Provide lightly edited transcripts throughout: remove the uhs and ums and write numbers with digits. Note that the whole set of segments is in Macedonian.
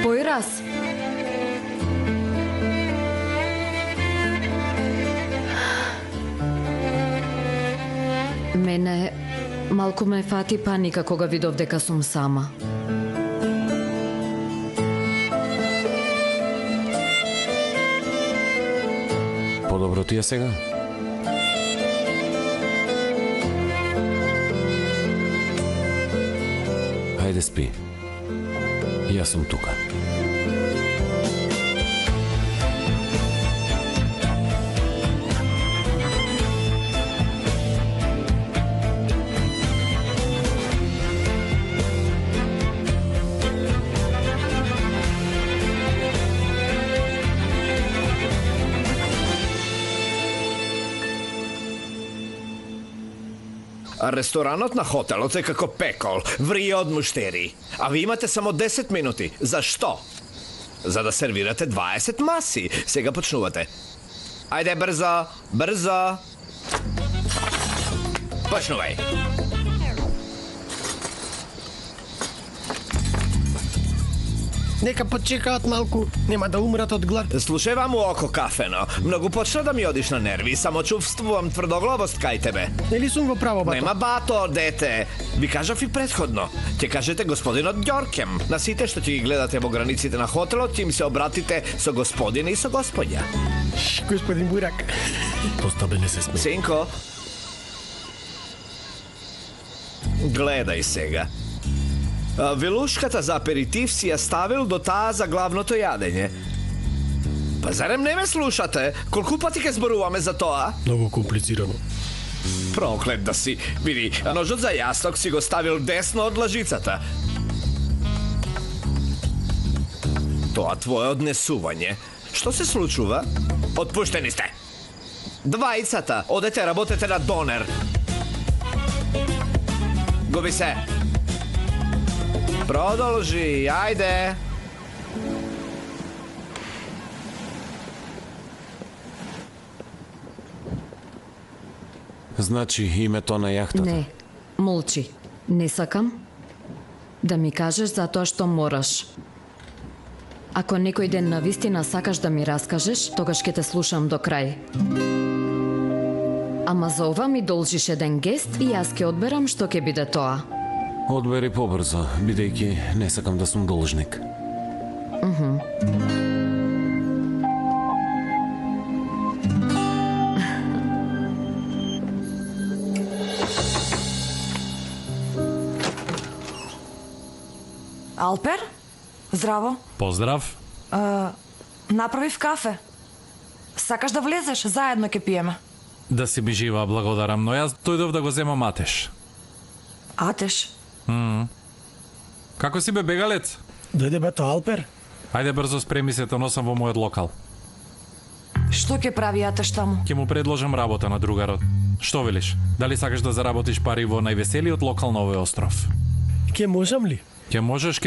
Poiras. Мене малку ме фати паника кога видов дека сум сама. Подобро ти е сега? Хајде спи. Јас сум тука. Restoranot na hotelot je kako pekol, vrije od mušteri. A vi imate samo 10 minuti. Za što? Za da servirate 20 masi. Сега počnuvate. Ajde, brzo, brzo. Počnuvaj. Нека почекаат малку, нема да умрат од глад. Slušaj vam u oko kafeno. Mnogo počne da mi odiš na nervi. Samo čuvstvujem tvrdoglavost kaj tebe. Нели сум во право, бато? Nema bato, dete. Vi kažav i prethodno. Ќе кажете господин од Ѓорkem. На сите што ќе ги гледате во границите на хотелот, ќе им се обратите со господин и со господја. Господин Бурак. Постабе не се смеј. Синко. Гледај сега. Вилушката за аперитив си ја ставил до таа за главното јадење. Па зарем не ме слушате? Колку пати ке зборуваме за тоа? Многу комплицирано. Проклет да си. Види, ножот за јасток си го ставил десно од лажицата. Тоа твое однесување. Што се случува? Отпуштени сте. Двајцата, одете работете на донер. Губи се. Продолжи, ајде. Значи името на јахтата? Не, молчи. Не сакам да ми кажеш затоа што мораш. Ако некој ден навистина сакаш да ми раскажеш, тогаш ќе те слушам до крај. Ама за ова ми должиш еден гест и јас ќе одберам што ќе биде тоа. Одбери побрзо, бидејќи не сакам да сум должник. Алпер? Здраво. Поздрав. Направив кафе. Сакаш да влезеш? Заедно ќе пиеме. Да си ми жива, благодарам, но јас дојдов да го земам Атеш. Атеш? Како си бе, бегалец? Дојде бато Алпер. Ајде брзо спреми се, те носам во мојот локал. Што ќе прави Атеш таму? Ќе му предложам работа на другарот. Што велиш? Дали сакаш да заработиш пари во највеселиот локал на овој остров? Ке можам ли? Ќе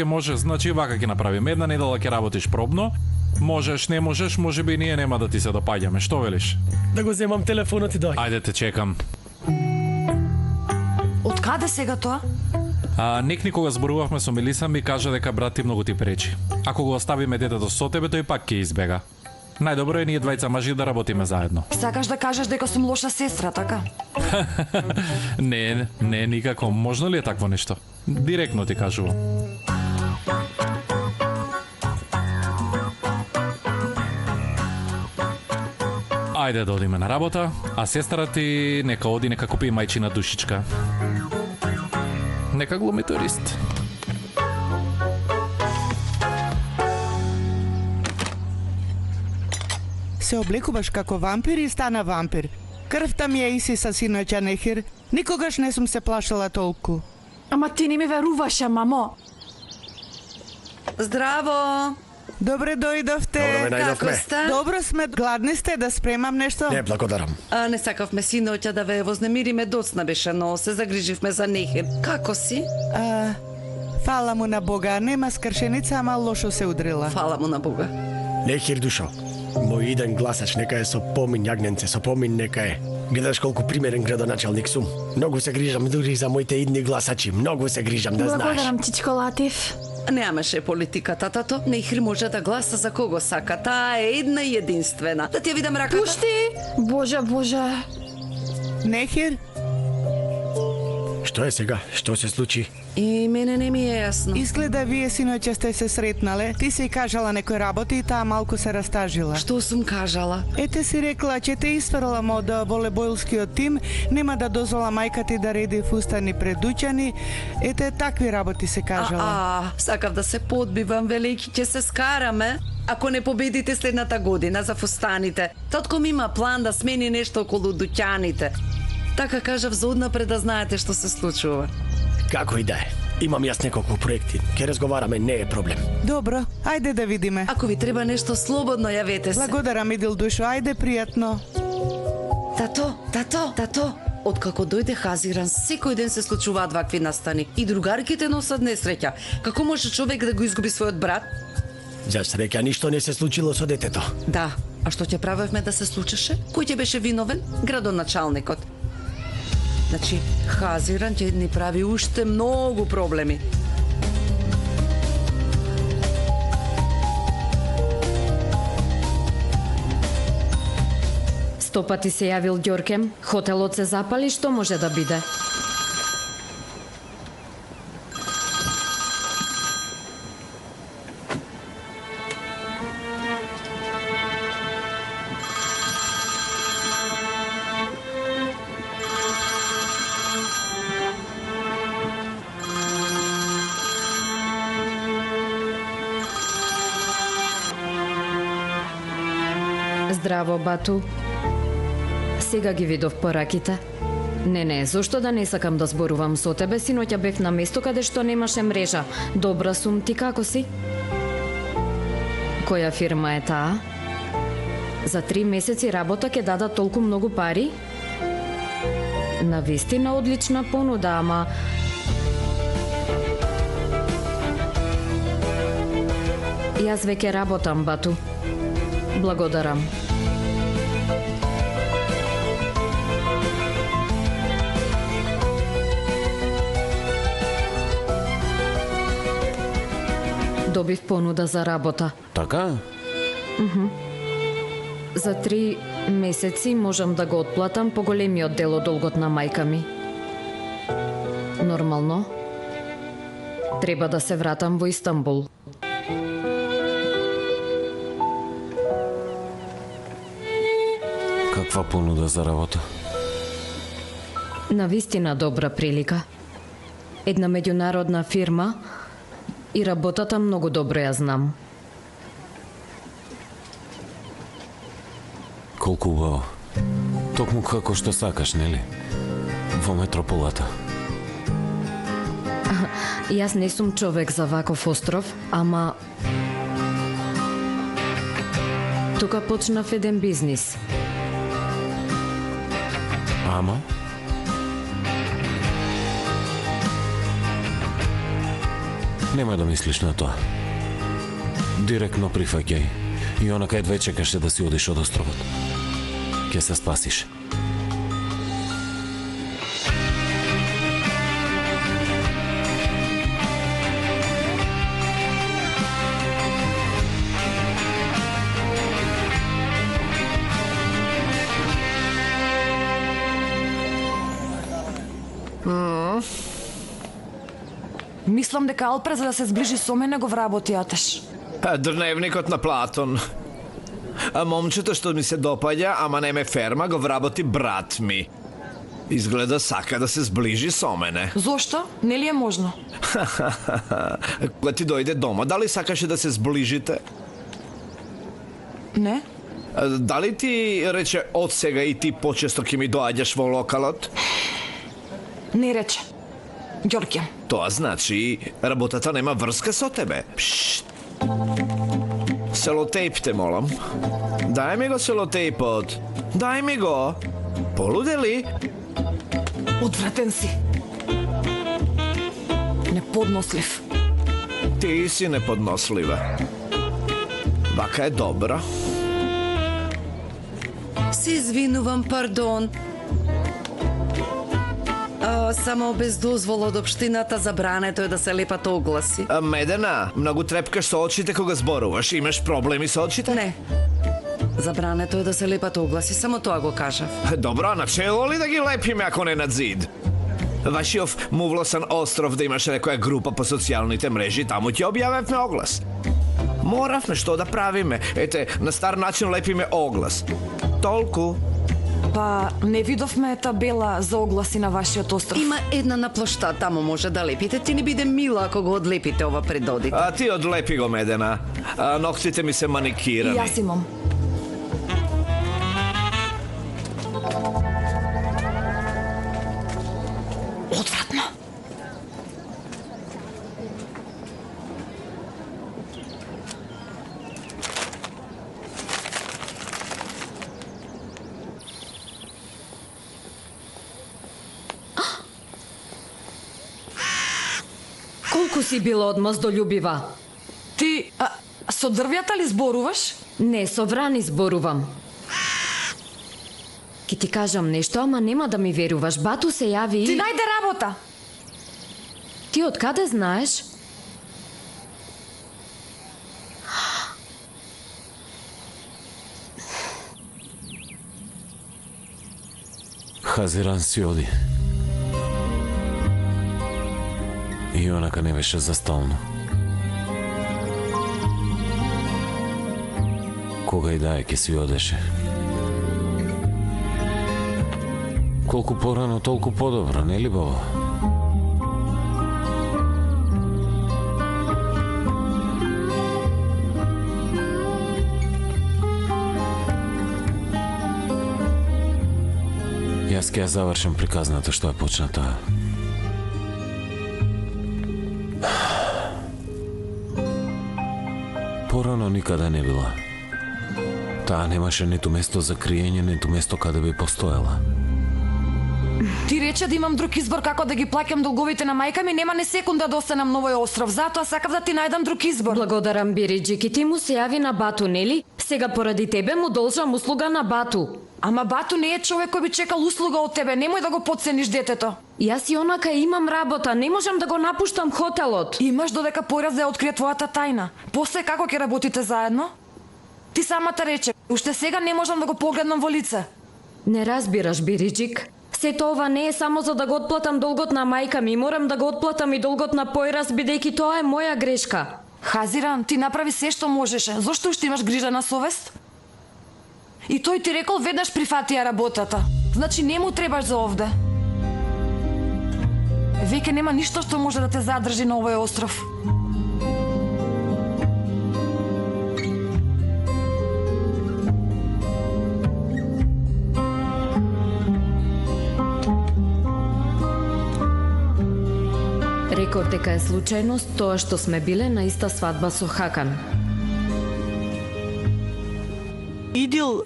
можеш, значи вака ќе направиме. Една недела ќе работиш пробно. Можеш, не можеш, можеби ние нема да ти се допаѓаме. Што велиш? Да го земам телефонот и дојде. Ајде те чекам. Од каде сега тоа? Некни кога зборувавме со Мелиса ми кажа дека брат ти многу ти пречи. Ако го оставиме детето со тебе, тој пак ќе избега. Најдобро е ние двајца мажи да работиме заедно. Сакаш да кажеш дека сум лоша сестра, така? Не, никако. Можно ли е такво нешто? Директно ти кажувам. Ајде да одиме на работа, а сестра ти нека оди, нека купи мајчина душичка. Нека глуми турист. Се облекуваш како вампир и стана вампир. Крвта ми е исиса, синоќа Нехир. Никогаш не сум се плашала толку. Ама ти не ми веруваше, мамо. Здраво! Добре дојдовте. Добро ме Како најдовме. сте? Добро сме, гладни сте да спремам нешто? Не, благодарам. Не сакавме синоќа да ве вознемириме, доцна беше, но се загриживме за Нехир. Како си? Фала му на Бога, нема скршеница, ама лошо се удрила. Фала му на Бога. Нехир душо. Мој иден гласач нека е со помин јагненце, со помин нека е. Гледаш колку примерен градоначалник сум. Многу се грижам дури за моите идни гласачи. Многу се грижам, да знаеш. Благодарам, Чичко Латиф. Немаше политиката, тато. Нехир може да гласа за кого сака. Таа е една и единствена. Да ти ја видам раката? Пушти! Боже, Боже. Нехир, Што е сега? Што се случи? И мене не ми е јасно. изгледа вие синоќа сте се сретнале. Ти си кажала некој работи и таа малку се растажила. Што сум кажала? Ете си рекла, че те isferala од волейболскиот тим, нема да дозвола мајка ти да реди фустани пред дуќани. Ете, такви работи се кажала. Сакав да се подбивам, велики, ќе се скараме. Ако не победите следната година за фустаните. Татком има план да смени нешто околу дуќаните. Така кажав за однапред да знаете што се случува. Како и да е. Имам јас неколку проекти. Ке разговараме, не е проблем. Добро, ајде да видиме. Ако ви треба нешто слободно, јавете се. Благодарам, Идил душо, ајде пријатно. Тато, откако дојде Хазиран, секој ден се случуваат вакви настани. И другарките носат несреќа. Како може човек да го изгуби својот брат? За среќа ништо не се случило со детето. Да, а што ќе правевме да се случеше? Кој ќе беше виновен? Градоначалникот. Значи, Хазиран ќе ни прави уште многу проблеми. Стопати се јавил Ѓорkem, хотелот се запали, што може да биде? Здраво, Бату. Сега ги видов пораките. Не, зошто да не сакам да зборувам со тебе, синоќа бев на место каде што немаше мрежа. Добра сум, ти како си? Која фирма е таа? За 3 месеци работа ќе дадат толку многу пари? Навистина одлична понуда, ама... Јас веќе работам, Бату. Благодарам. Добив понуда за работа. Така? За 3 месеци можам да го отплатам поголемиот дел од долгот на мајка ми. Нормално. Треба да се вратам во Истанбул. Каква понуда за работа? Навистина добра прилика. Една меѓународна фирма и работата многу добро ја знам. Колку убаво. Токму како што сакаш, нели? Во метрополата. Јас не сум човек за ваков остров, ама... Тука почнав еден бизнис. Ама? Нема да мислиш на тоа. Директно прифаќај. И онака едве чекаше да си одиш од островот. Ке се спасиш. Мислам дека Алпер за да се зближи со мене го вработи Атеш. Дневникот на Платон. А момчето што ми се допаѓа, ама не ме ферма, го вработи брат ми. Изгледа сака да се зближи со мене. Зошто? Нели е можно? Кога ти дојде дома, дали сакаше да се зближите? Не? Дали ти рече од сега и ти почесто ќе ми доаѓаш во локалот? Не рече. Ѓорке. Тоа значи работата нема врска со тебе. Пшт. Селотейп те молам. Дај ми го селотейпот. Дај ми го. Полуде ли? Одвратен си. Неподнослив. Ти си неподнослива. Вака е добра. Се извинувам, пардон. Само без дозвола од општината забрането е да се лепат огласи. Медена, многу трепкаш со очите кога зборуваш. Имаш проблеми со очите? Не. Забрането е да се лепат огласи, само тоа го кажав. Добро, начело ли да ги лепиме ако не на зид? Вашиов мувлосан остров да имаш некоја група по социјалните мрежи, таму ќе објавевме оглас. Моравме што да правиме. Ете, на стар начин лепиме оглас. Толку. Па, не видовме табела за огласи на вашиот остров. Има една на плошта, таму може да лепите. Ти не биде мила ако го одлепите ова пред одите. А ти одлепи го, Медена. Ноктите ми се маникирани. И јас имам. Одвратно. Колку си била одмаздолюбива? Ти, со дрвјата ли зборуваш? Не, со врани зборувам. Ки ти кажам нешто, ама нема да ми веруваш. Бату се јави и... Ти најде работа. Ти од каде знаеш? Хазиран си оди. И онака не беше застално. Кога и да е, ке си одеше. Колку порано, толку подобро, не ли, баба? Јас ќе ја завршам приказната што е почната. Порано никаде не била. Таа немаше ниту место за криење, ниту место каде би постоела. Ти рече да имам друг избор како да ги плаќам долговите на мајка ми, нема не секунда да останам на овој остров. Затоа сакав да ти најдам друг избор. Благодарам, Бириджики. Ти му се јави на Бату, нели? Сега поради тебе му должам услуга на Бату. Ама Бату не е човек кој би чекал услуга од тебе. Немој да го подцениш детето. Јас и онака имам работа. Не можам да го напуштам хотелот. Имаш додека пораз да ја открие твојата тајна. После како ќе работите заедно? Ти самата рече, уште сега не можам да го погледнам во лице. Не разбираш, Бириджик. Сето ова не е само за да го отплатам долгот на мајка ми. Морам да го отплатам и долгот на Појрас, бидејќи тоа е моја грешка. Хазиран, ти направи се што можеше. Зошто уште имаш грижа на совест? И тој ти рекол веднаш прифати ја работата. Значи не му требаш за овде. Веќе нема ништо што може да те задржи на овој остров. Реков дека е случајност тоа што сме биле на иста свадба со Хакан. Идил,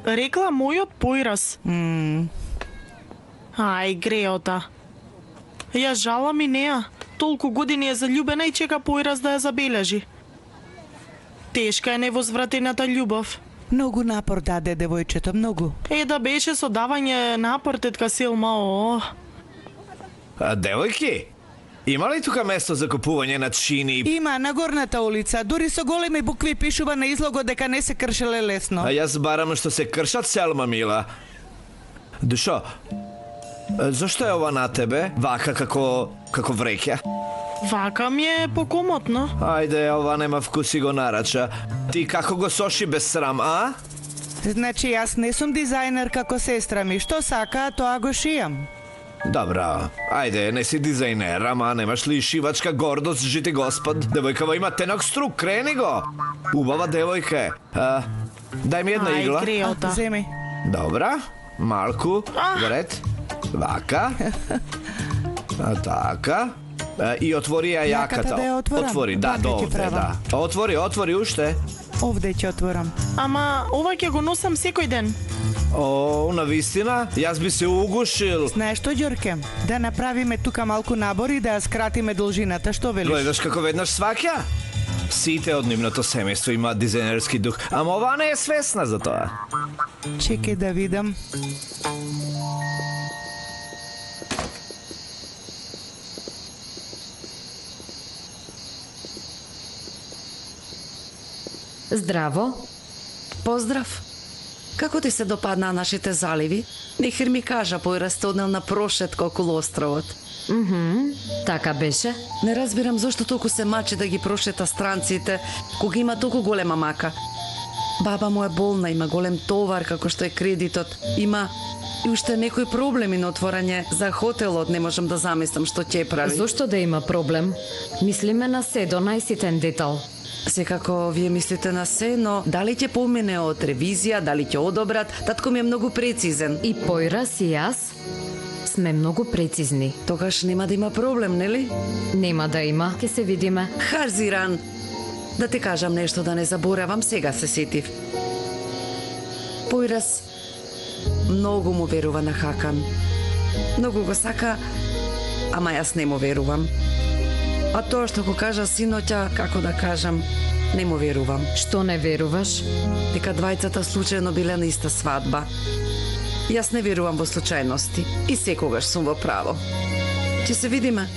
рекла мојот Појрас. Ај, греота. Ја жалам и неа. Толку години е заљубена и чека Појрас да ја забележи. Тешка е невозвратената љубов. Многу напор даде девојчето, многу. Да беше со давање напор, тетка Силма, Девојки, има ли тука место за купување на чини? Има, на горната улица. Дури со големи букви пишува на излогот дека не се кршеле лесно. Јас барам што се кршат, Селма мила. Душо, зашто е ова на тебе? Вака како вреќа? Вака ми е покомотно. Ајде, ова нема вкус и го нарача. Ти како го соши без срам, а? Значи јас не сум дизајнер како сестра ми. Што сака, тоа го шијам. Добра, ајде, не си дизајнер, ама немаш ли шивачка гордост, жити господ? Девојкава има тенок струк, крени го. Убава девојка е. Дај ми една игла. Ај, греота. Земи. Добра, малку, горет. Вака. Така. И отвори ја Јаката да ја отворам? Отвори, да, Така до ќе овде, правам. да. Отвори уште. Овде ќе отворам. Ама ова ќе го носам секој ден. О, навистина? Јас би се угушил. Знаеш што, Ѓорке? Да направиме тука малку набор и да ја скратиме должината, што велиш? Гледаш како веднаш сваќа? Сите од нивното семејство имаат дизајнерски дух, ама оваа не е свесна за тоа. Чекај да видам. Здраво. Поздрав. Како ти се допадна нашите заливи? Нехер ми кажа, појрасте однел на прошетка околу островот. Така беше. Не разбирам зошто толку се мачи да ги прошета странците, кога има толку голема мака. Баба му е болна, има голем товар како што е кредитот. Има и уште некои проблеми на отворање за хотелот, не можам да замислам што ќе прави. Зошто да има проблем? Мислиме на се до најситен детал. Секако вие мислите на се, но дали ќе помине од ревизија, дали ќе одобрат, татко ми е многу прецизен. И Појрас и јас сме многу прецизни. Тогаш нема да има проблем, нели? Нема да има, ќе се видиме. Харзиран, да ти кажам нешто да не заборавам, сега се сетив. Појрас многу му верува на Хакан. Многу го сака, ама јас не му верувам. А тоа што го кажа синоќа, како да кажам, не му верувам. Што не веруваш? Дека двајцата случајно биле на иста свадба. Јас не верувам во случајности и секогаш сум во право. Ќе се видиме.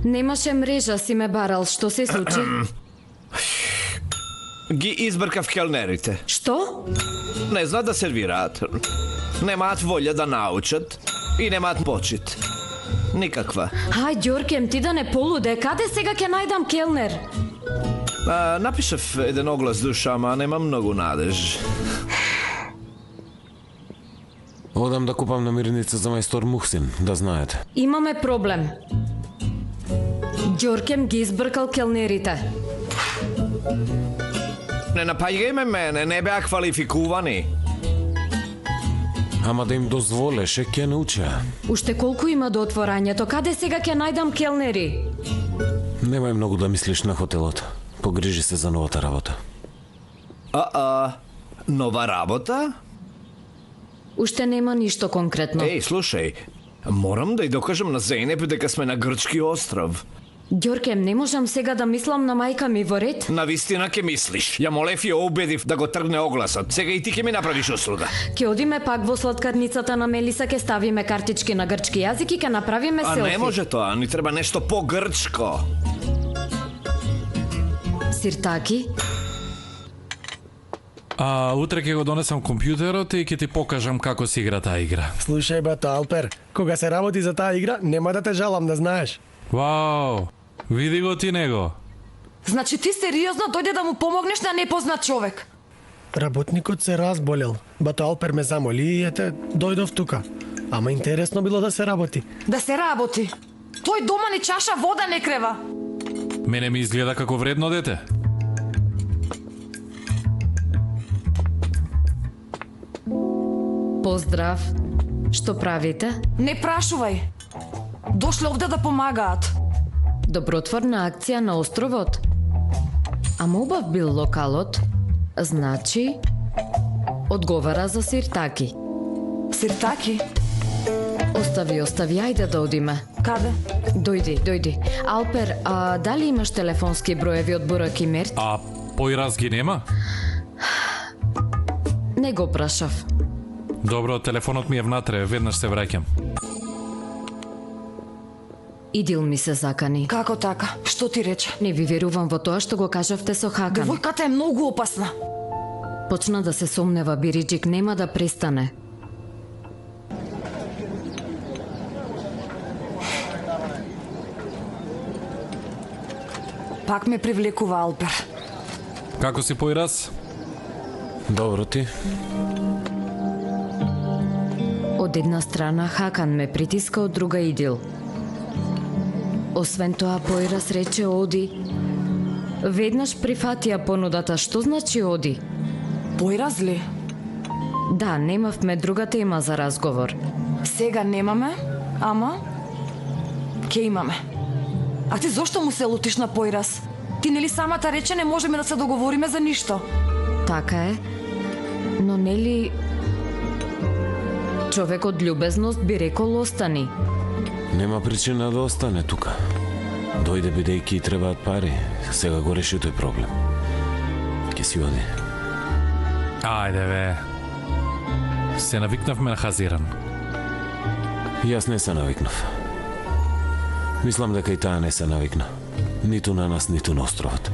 Немаше мрежа, си ме барал, што се случи? Ги избркав келнерите. Што? Не знаат да сервираат. Немаат волја да научат и немаат почит. Никаква. Ај, Ѓоркем, ти да не полуде, каде сега ќе најдам келнер? Напишав еден оглас душа, ама нема многу надеж. Одам да купам намирница за мајстор Мухсин, да знаете. Имаме проблем. Ѓоркем ги избркал келнерите. Не напаѓај мене, не беа квалификувани. Ама да им дозволеше, ќе науча. Уште колку има до отворањето, каде сега ќе најдам келнери? Немај многу да мислиш на хотелот. Погрижи се за новата работа. Нова работа? Уште нема ништо конкретно. Еј, слушај, морам да ја докажам на Зейнеп дека сме на грчки остров. Ѓоркем, не можам сега да мислам на мајка ми во ред? Навистина ќе мислиш. Ја молев и ја убедив да го тргне огласот. Сега и ти ќе ми направиш услуга. Ќе одиме пак во сладкарницата на Мелиса, ќе ставиме картички на грчки јазик и ќе направиме селфи. Не може тоа, ни треба нешто по-грчко. Сиртаки? Утре ќе го донесам компјутерот и ќе ти покажам како се игра таа игра. Слушај, бато Алпер, кога се работи за таа игра, нема да те жалам, да знаеш. Вау, види го ти него. Значи ти сериозно дојде да му помогнеш на непознат човек? Работникот се разболел. Бато Алпер ме замоли и ете, дојдов тука. Ама интересно било да се работи. Да се работи? Тој дома ни чаша вода не крева. Мене ми изгледа како вредно дете. Поздрав. Што правите? Не прашувај. Дошле овде да помагаат. Добротворна акција на островот. Ама убав бил локалот. Значи, одговара за сиртаки. Сиртаки? Остави, ајде да одиме. Каде? Дојди. Алпер, дали имаш телефонски броеви од Бурак и Мерт? Појрас ги нема? Не го прашав. Добро, телефонот ми е внатре, веднаш се враќам. Идил ми се закани. Како така? Што ти рече? Не ви верувам во тоа што го кажавте со Хакан. Девојката е многу опасна. Почна да се сомнева, Бириджик нема да престане. Пак ме привлекува Алпер. Како си, Појрас? Добро ти. Од една страна Хакан ме притиска, од друга Идил. Освен тоа, Појрас рече оди Веднаш прифатија понудата, што значи оди? Појраз ли? Да, немавме друга тема за разговор. Сега немаме, ама ке имаме. А ти зошто му се лутиш на Појраз? Ти нели самата рече не можеме да се договориме за ништо? Така е. Но нели човек од љубезност би рекол остани. Нема причина да остане тука. Дојде бидејќи и требаат пари. Сега го реши тој проблем. Ке си оди. Ајде бе. Се навикнавме на Хазиран. Јас не се навикнав. Мислам дека и таа не се навикна. Ниту на нас, ниту на островот.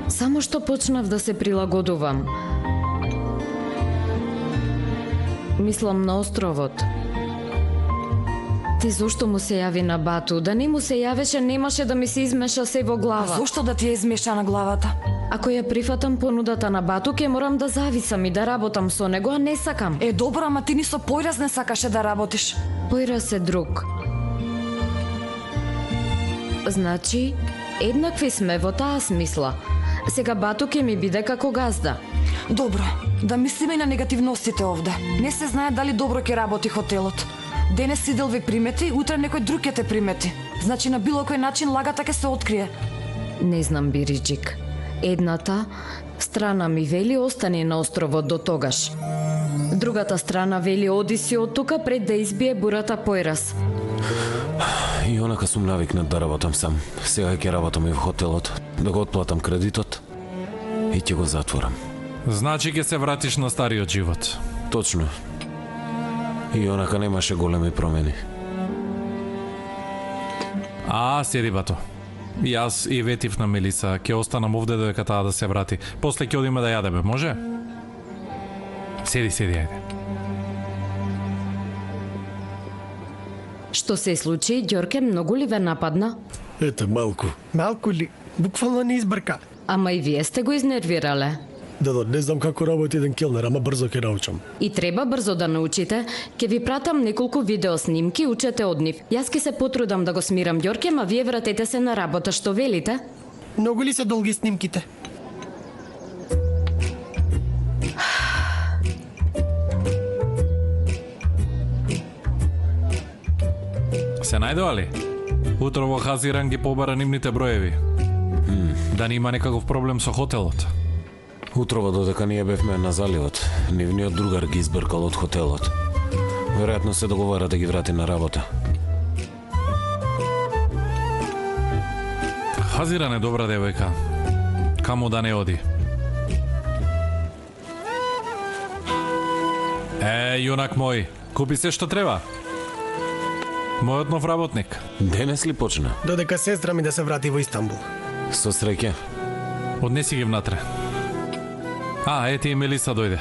Само што почнав да се прилагодувам. Мислам на островот. Ти зошто му се јави на Бату? Да не му се јавеше, немаше да ми се измеша се во глава. А зошто да ти ја измеша на главата? Ако ја прифатам понудата на Бату, ќе морам да зависам и да работам со него, а не сакам. Е, добро, ама ти ни со Појраз не сакаше да работиш. Појраз е друг. Значи, еднакви сме во таа смисла. Сега Бату ќе ми биде како газда. Добро, да мислиме и на негативностите овде. Не се знае дали добро ќе работи хотелот. Денес Сидел ве примети, утре некој друг ќе те примети. Значи на било кој начин лагата ќе се открие. Не знам, Бириджик. Едната страна ми вели остани на островот до тогаш. Другата страна вели оди си од тука пред да избие бурата Појраз. И онака сум навикнат да работам сам. Сега ќе работам и во хотелот, да го отплатам кредитот и ќе го затворам. Значи ќе се вратиш на стариот живот. Точно. И онака немаше големи промени. Седи Бато. Јас и ветив на Мелиса, ќе останам овде додека таа да се врати. После ќе одиме да јадеме, може? Седи, ајде. Што се случи? Ѓорке многу ли ве нападна? Ете, малку. Малку ли? Буквално не избрка. Ама и вие сте го изнервирале. Да, не знам како работи еден келнер, ама брзо ќе научам. И треба брзо да научите. Ке ви пратам неколку видео снимки, учете од нив. Јас ке се потрудам да го смирам Ѓорке, ма вие вратете се на работа, што велите? Многу ли се долги снимките? Се најдоа ли? Утро во Хазиран ги побара нивните броеви. Да не има некаков проблем со хотелот. Утрово додека ние бевме на заливот, нивниот другар ги избркал од хотелот. Веројатно се договара да ги врати на работа. Хазиран е добра девојка. Каму да не оди. Јунак мој, купи се што треба. Мојот нов работник. Денес ли почна? Додека сестра ми да се врати во Истанбул. Со среќа. Однеси ги внатре. Ете и Мелиса дојде.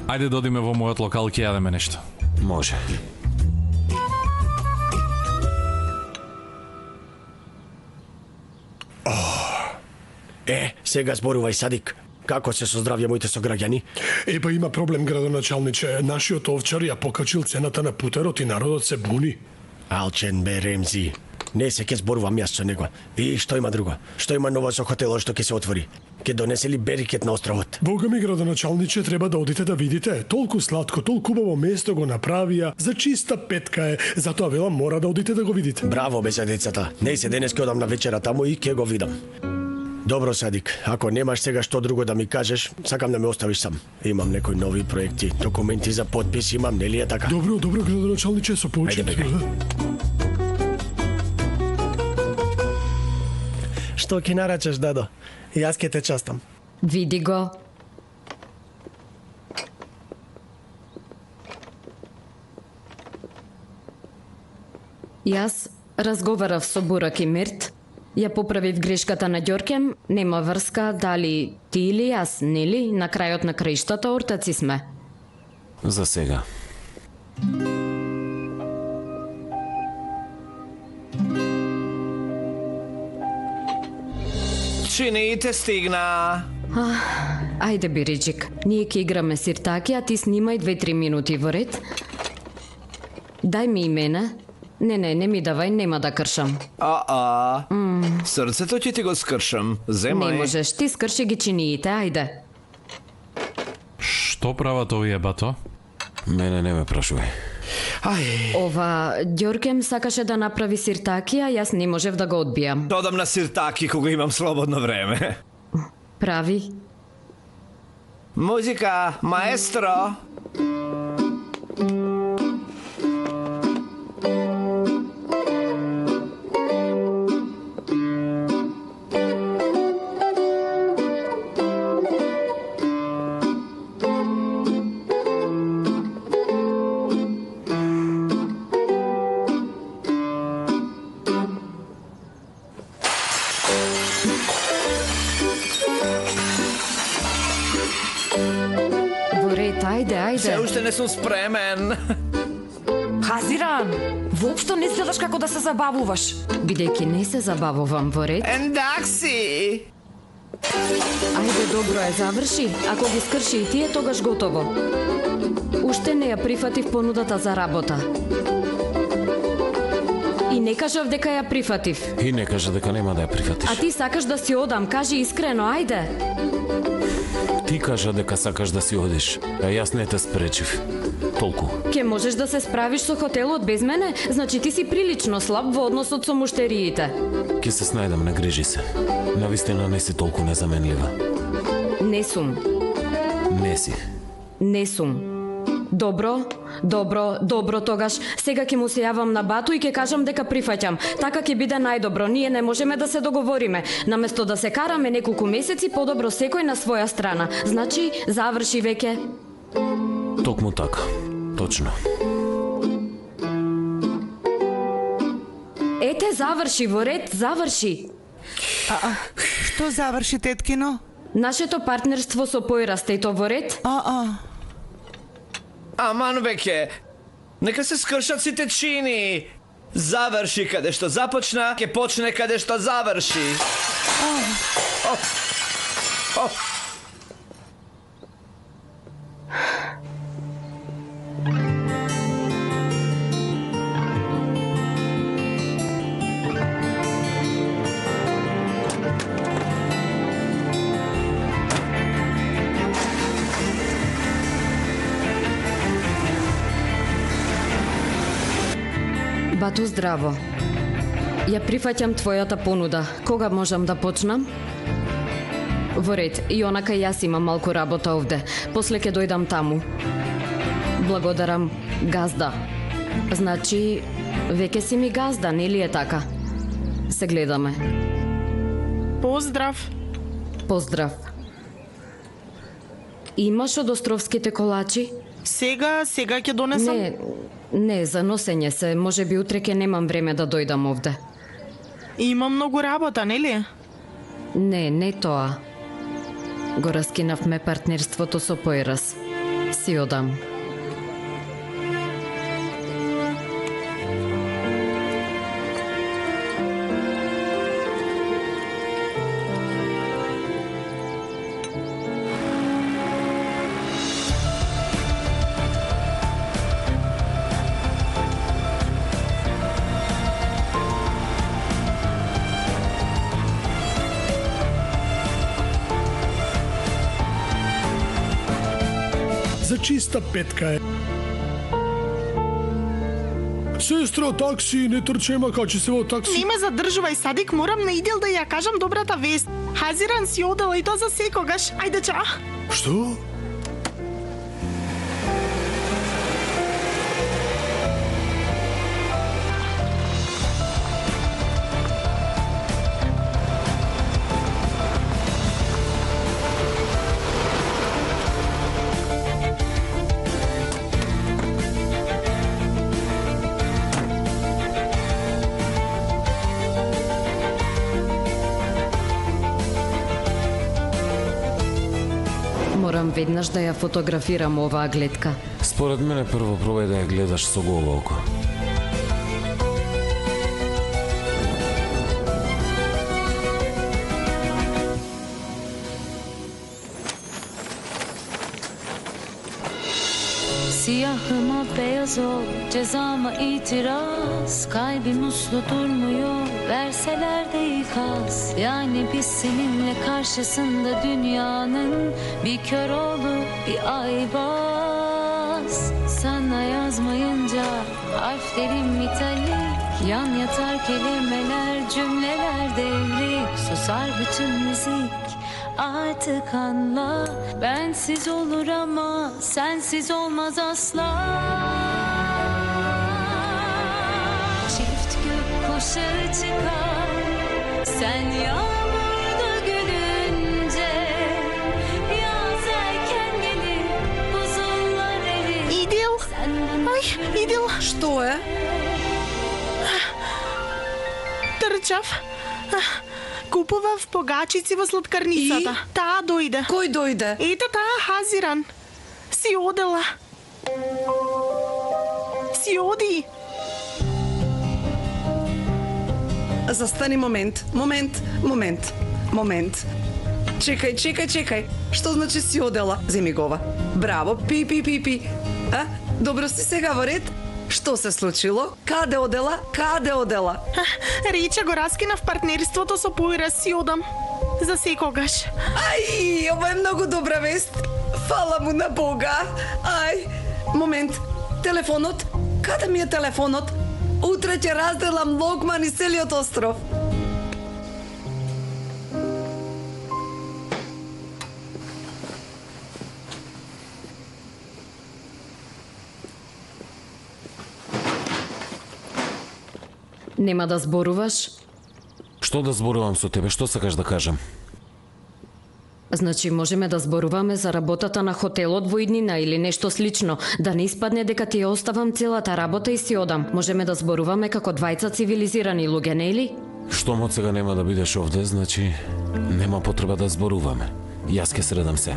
Ајде да одиме во мојот локал, ќе јадеме нешто. Може. Сега зборувај, Садик. Како се создравја моите сограѓани? Па има проблем, градоначалниче. Нашиот овчар ја покачил цената на путерот и народот се буни. Алчен бе, Ремзи. Не се ќе зборувам јас со него. И што има друго? Што има ново со хотелот што ќе се отвори? Ќе донесе ли берикет на островот? Бога ми, градоначалниче, треба да одите да видите. Толку сладко, толку убаво место го направија. За чиста петка е. Затоа велам, мора да одите да го видите. Браво бе за децата. Не се денес ќе одам на вечера таму и ќе го видам. Добро, Садик. Ако немаш сега што друго да ми кажеш, сакам да ме оставиш сам. Имам некои нови проекти, документи за подпис имам, нели е така? Добро, градоначалниче, со почит. Што ќе нарачаш, дадо? Јас ќе те частам. Види го. Јас разговарав со Бурак и Мирт. Ја поправив грешката на Ѓорке, нема врска дали ти или јас, нели? На крајот на краиштата ортаци сме. За сега. Чиниите стигна. Ајде, Бириджик, ние ќе играме сиртаки, а ти снимај 2-3 минути во ред. Дај ми и мене. Не ми давај, нема да кршам. Срцето ќе ти го скршам. Земај. Не можеш, ти скрши ги чиниите, ајде. Што прават овие, бато? Мене не ме прашувај. Ова, Ѓоркем сакаше да направи сиртаки, а јас не можев да го одбијам. Додам на сиртаки кога имам слободно време. Прави. Музика, маестро. Се уште не сум спремен. Хазиран, воопшто не следаш како да се забавуваш. Бидејќи не се забавувам во ред. Ендакси! Ајде, добро е, заврши. Ако ги скрши и тие, тогаш готово. Уште не ја прифатив понудата за работа. И не кажав дека ја прифатив. И не кажа дека нема да ја прифатиш. А ти сакаш да си одам, кажи искрено, ајде. Ти кажа дека сакаш да си одиш, а јас не те спречив. Толку. Ке можеш да се справиш со хотелот без мене? Значи ти си прилично слаб во односот со муштериите. Ке се снајдам, не грижи се. Навистина не си толку незаменлива. Не сум. Не си. Не сум. Добро, тогаш. Сега ќе му се јавам на Бату и ќе кажам дека прифаќам. Така ќе биде најдобро. Ние не можеме да се договориме. Наместо да се караме неколку месеци, подобро секој на своја страна. Значи, заврши веќе. Токму така. Точно. Ете, заврши, во ред, заврши. Што заврши, теткино? Нашето партнерство со Појраста и то во ред? Аман веќе, нека се скршат сите чини. Заврши каде што започна, ќе почне каде што заврши. Бату, здраво. Ја прифаќам твојата понуда. Кога можам да почнам? Во ред, и онака јас имам малку работа овде. После ќе дојдам таму. Благодарам, газда. Значи, веќе си ми газда, нели е така? Се гледаме. Поздрав. Поздрав. Имаш од островските колачи? Сега ќе донесам. Не, за носење се. Може би утре ќе немам време да дојдам овде. Има многу работа, нели? Не тоа. Го раскинавме партнерството со Појрас. Си одам. За чиста петка е. Сестра, такси, не трче, макачи се во такси. Не ме задржувај, Садик, морам на Идил да ја кажам добрата вест. Хазиран си одела и то за секогаш. Ајде, ча. Што? Морам веднаш да ја фотографирам оваа гледка. Според мене прво пробај да ја гледаш со голо око. Siyahıma beyaz ol, cezama itiraz. Kalbim uslu durmuyor, verseler de ikaz. Yani biz seninle karşısında dünyanın bir kör oğlu, bir aybaz. Sana yazmayınca harflerim metalik, yan yatar kelimeler, cümleler devrik. Susar bütün müzik, artık anla. Bensiz olur ama sensiz olmaz asla. Çift gök kuşağı çıkar, sen yağmurda gülünce. Yaz erken gelir, buzullar erir. Идил! Ай, Идил! Што е? Трчав. Купував погачици во сладкарницата. Таа дојде. Кој дојде? Ете таа Хазиран. Си одела. Си оди. Застани момент. Чекај. Што значи си одела? Земи го ова. Браво, пи. А? Добро си сега во ред? Што се случило? Каде одела? Рече го раскинав партнерството со Поира, си одам. За секогаш. Ај, ова е многу добра вест. Фала му на Бога. Ај, момент. Телефонот? Каде ми е телефонот? Утре ќе разделам логман из целиот остров. Нема да зборуваш? Што да зборувам со тебе? Што сакаш да кажам? Значи можеме да зборуваме за работата на хотелот во иднина или нешто слично, да не испадне дека ти ја оставам целата работа и си одам. Можеме да зборуваме како двајца цивилизирани луѓе, нели? Штом од сега нема да бидеш овде, значи нема потреба да зборуваме. Јас ќе средам се.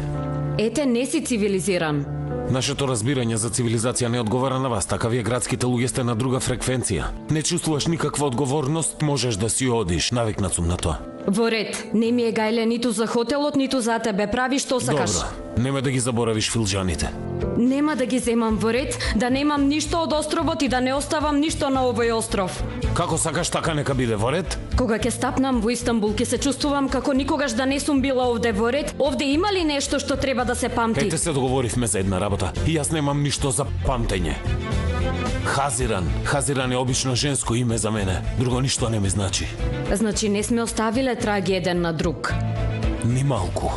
Ете, не си цивилизиран. Нашето разбирање за цивилизација не одговара на вас, така вие градските луѓе сте на друга фреквенција. Не чувствуваш никаква одговорност, можеш да си одиш, навикнат сум на тоа. Во ред, не ми е гајле ниту за хотелот, ниту за тебе, прави што сакаш. Добро, нема да ги заборавиш филџаните. Нема да ги земам во ред, да немам ништо од островот и да не оставам ништо на овој остров. Како сакаш, така нека биде во ред? Кога ќе стапнам во Истанбул, ќе се чувствувам како никогаш да не сум била овде во ред. Овде има ли нешто што треба да се памти? Кај те се договоривме за една работа и јас немам ништо за памтење. Хазиран е обично женско име за мене, друго ништо не ми значи. Значи не сме оставиле траги еден на друг. Ни малку.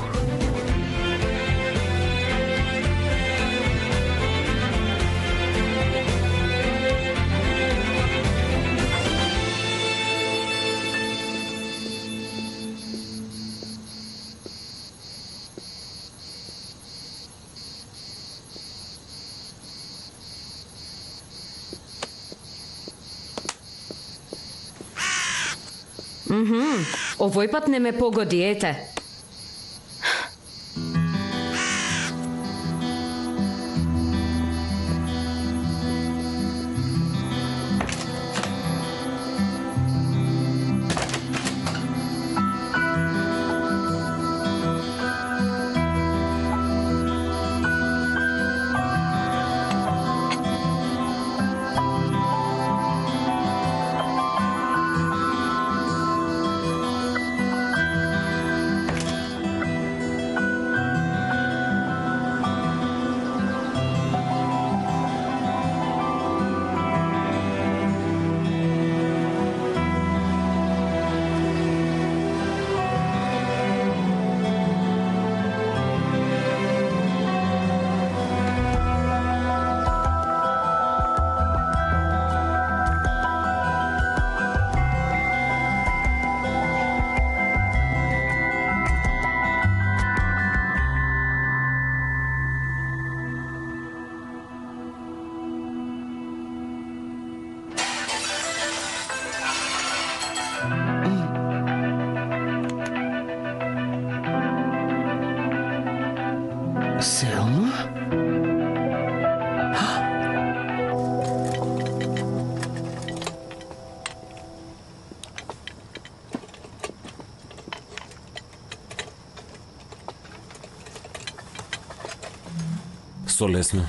Овој пат не ме погоди, ете. Селма? Со лесно.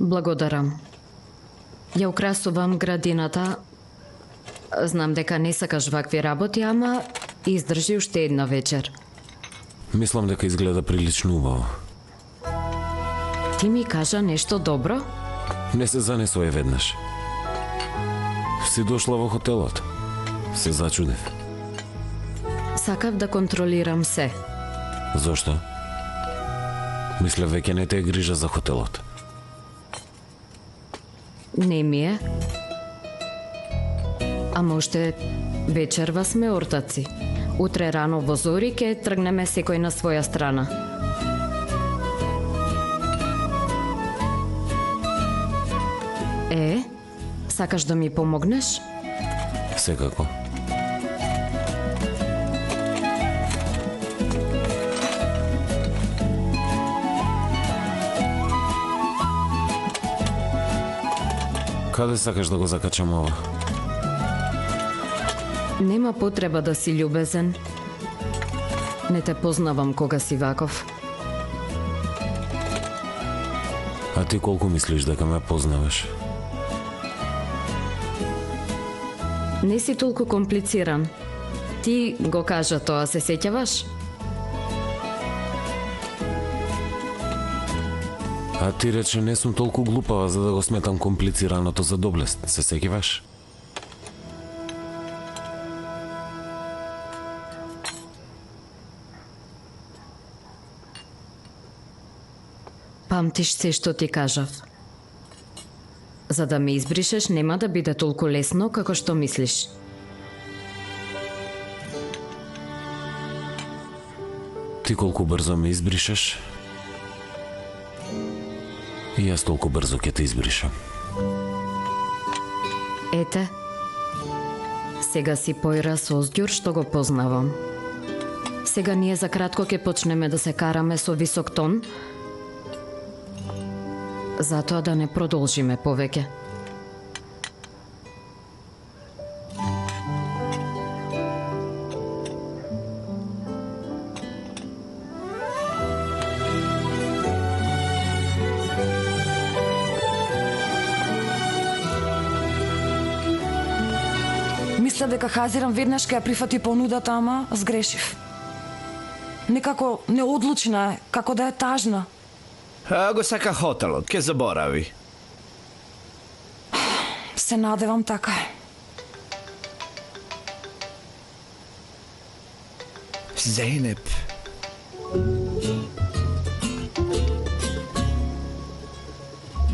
Благодарам. Ја украсувам градината. Знам дека не сакаш вакви работи, ама издржи уште една вечер. Мислам дека изгледа прилично убаво. Ти ми кажа нешто добро? Не се занесој веднаш. Си дошла во хотелот. Се зачудев. Сакав да контролирам се. Зошто? Мисля, веќе не те е грижа за хотелот. Не ми е. Ама уште вечерва сме ортаци. Утре рано во зори ке тргнеме секој на своја страна. Сакаш да ми помогнеш? Секако. Каде сакаш да го закачам ова? Нема потреба да си љубезен. Не те познавам кога си ваков. А ти колку мислиш дека ме познаваш? Не си толку комплициран. Ти го кажа тоа, се сеќаваш? А ти рече не сум толку глупава за да го сметам комплицираното за доблест. Се сеќаваш? Памтиш се што ти кажав. За да ме избришеш нема да биде толку лесно како што мислиш. Ти колку брзо ме избришеш, и јас толку брзо ќе те избришам. Ете, сега си појрас озѓур што го познавам. Сега ние за кратко ќе почнеме да се караме со висок тон, затоа да не продолжиме повеќе. Мислев дека Хазиран веднаш ќе ја прифати понудата, ама сгрешив. Некако неодлучна е, како да е тажна. Го сака хотелот, ке заборави. Се надевам така е. Зейнеп.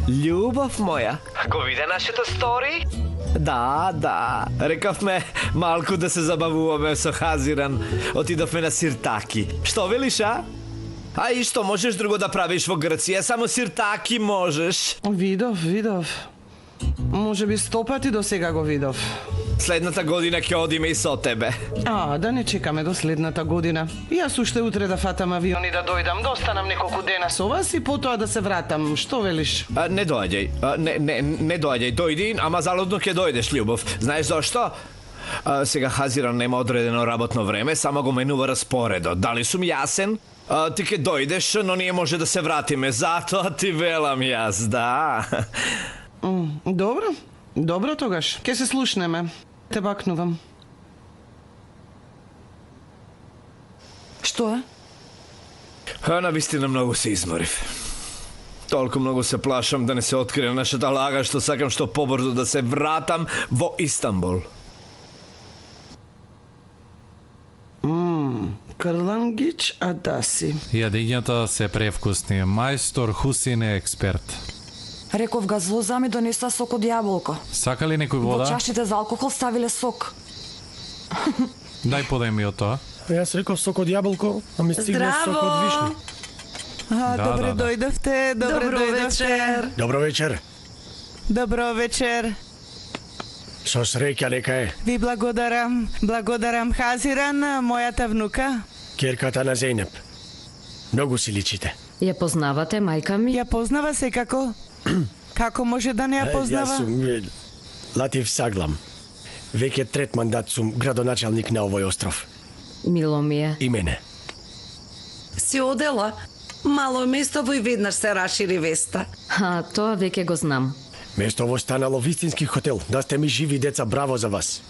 Љубов моја, го виде нашето стори? Да, рекавме малку да се забавуваме со Хазиран. Отидовме на сиртаки. Што велиш, а? А и што можеш друго да правиш во Грција? Само сиртаки можеш. Видов. Може би 100 пати до сега го видов. Следната година ќе одиме и со тебе. Да не чекаме до следната година. Јас уште утре да фатам авион и да дојдам, да останам неколку дена со вас и потоа да се вратам. Што велиш? Не доаѓај. Не доаѓај. Дојди, ама залудно ќе дојдеш, љубов. Знаеш зошто? Сега Хазиран нема одредено работно време, само го менува распоредот. Дали сум јасен? Ти ќе дојдеш, но ние може да се вратиме. Затоа ти велам јас, да. Добро тогаш. Ке се слушнеме. Те бакнувам. Што е? Навистина многу се изморив. Толку многу се плашам да не се открие нашата лага, што сакам што побрзо да се вратам во Истанбул. Крлангич Адаси. Јадењата се превкусни. Мајстор Хусин е експерт. Реков га злоза ми донеса сок од јаболко. Сака ли некој Во вода? чашите за алкохол ставиле сок. Дај подај ми од тоа. Јас реков сок од јаболко, а ми стигна сок од вишни. Добре дојдовте, Добро вечер. Добро вечер. Добро вечер. Со среќа нека е. Ви благодарам Хазиран, мојата внука. Керката на Зейнеп. Многу си личите. Ја познавате мајка ми? Ја познава секако. Како може да не ја познава? Јас сум Латиф Саглам. Веќе трет мандат сум градоначалник на овој остров. Мило ми е. И мене. Си одела? Мало место и веднаш се расшири веста. Тоа веќе го знам. Место станало вистински хотел. Да сте ми живи деца, браво за вас.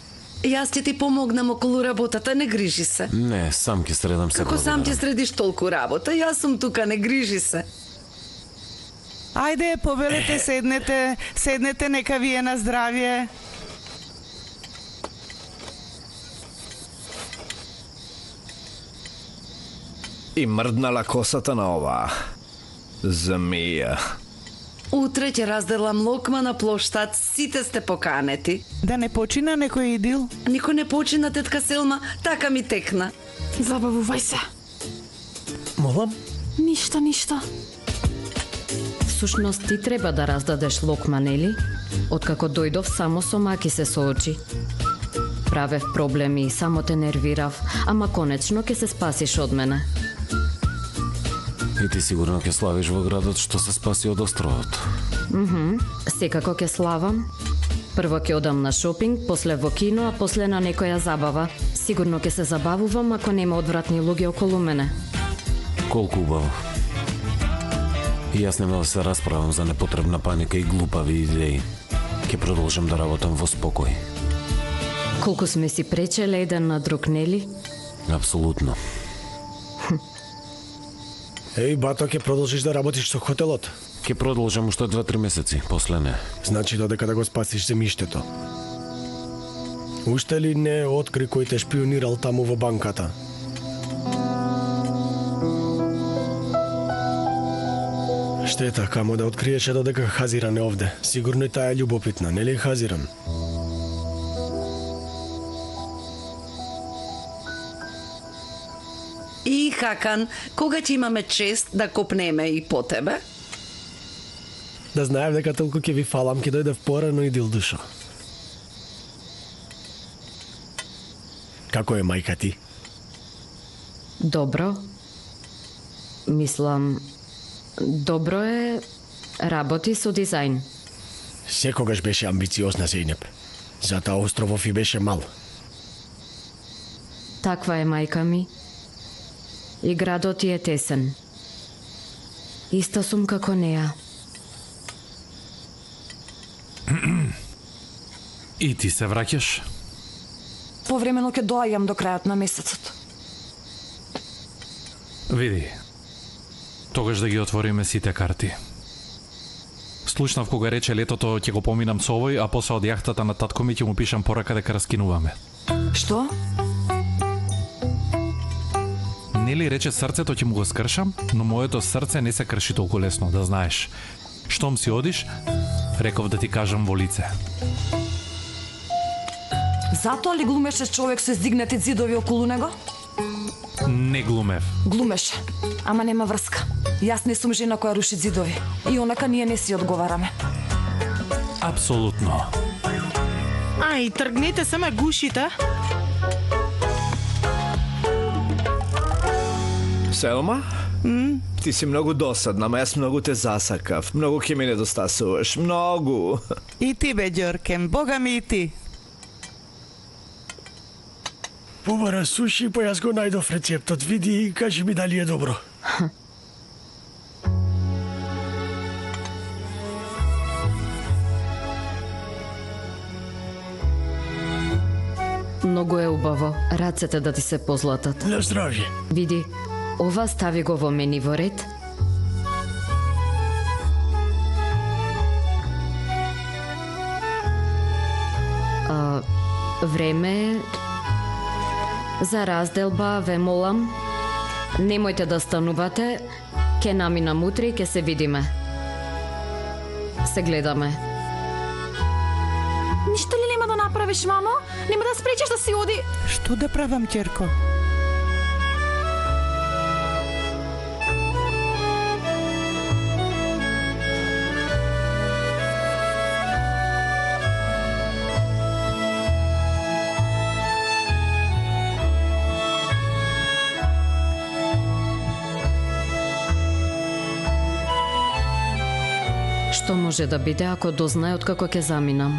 Јас ќе ти помогнам околу работата, не грижи се. Не, сам ќе средам се. Како сам ќе средиш толку работа? Јас сум тука, не грижи се. Ајде, повелете, седнете, нека ви е на здравје. И мрднала косата на ова змија. Утре ќе разделам локма на плоштад, сите сте поканети. Да не почина некој идил? Никој не почина, тетка Селма, така ми текна. Забавувај се. Молам? Ништо. Всушност ти треба да раздадеш локма, нели? Откако дојдов само со маки се соочи. Правев проблеми и само те нервирав, ама конечно ќе се спасиш од мене. И ти сигурно ќе славиш во градот што се спаси од островот. Секако ќе славам. Прво ќе одам на шопинг, после во кино, а после на некоја забава. Сигурно ќе се забавувам ако нема одвратни луѓе околу мене. Колку убаво. И јас нема да се расправам за непотребна паника и глупави идеи. Ќе продолжам да работам во спокој. Колку сме си пречеле еден на друг, нели? Апсолутно. Еј, бато, ќе продолжиш да работиш со хотелот? Ќе продолжам уште 2-3 месеци, после не. Значи додека да го спасиш земјиштето. Уште ли не откри кој те шпионирал таму во банката? Штета, камо да откриеше додека Хазиран е овде. Сигурно и таа е љубопитна, нели Хазиран? И Хакан, кога ќе имаме чест да копнеме и по тебе? Да знаев дека толку ќе ви фалам, ќе дојдев порано и Дилдушо. Како е мајка ти? Добро. Мислам, добро е, работи со дизајн. Секогаш беше амбициозна Зејнеп. Затоа островов и беше мал. Таква е мајка ми. И градот ти е тесен. Исто сум како неа. И ти се враќаш? Повремено ќе доаѓам до крајот на месецот. Види, тогаш да ги отвориме сите карти. Слушнав кога рече летото ќе го поминам со овој, а после од јахтата на татко ми ќе му пишам порака дека раскинуваме. Што? Нели рече срцето ќе му го скршам, но моето срце не се крши толку лесно, да знаеш. Штом си одиш, реков да ти кажам во лице. Затоа ли глумеше човек со издигнати ѕидови околу него? Не глумев. Глумеше, ама нема врска. Јас не сум жена која руши ѕидови. И онака ние не си одговараме. Апсолутно. Ај, тргнете се ме гушите. Селма? Ти си многу досадна, ама јас многу те засакав. Многу ќе ми недостасуваш, многу. И ти бе, Ѓоркен, бога ми и ти. Побара суши, па јас го најдов рецептот. Види и кажи ми дали е добро. Многу е убаво, рацете да ти се позлатат. На здравје. Види, ова стави го во мени во ред. Време е за разделба, ве молам. Немојте да станувате, ке наминам утре и ке се видиме. Се гледаме. Ништо ли нема да направиш, мамо? Нема да спречиш да си оди? Што да правам, ќерко? Што може да биде ако дознае откако ќе заминам?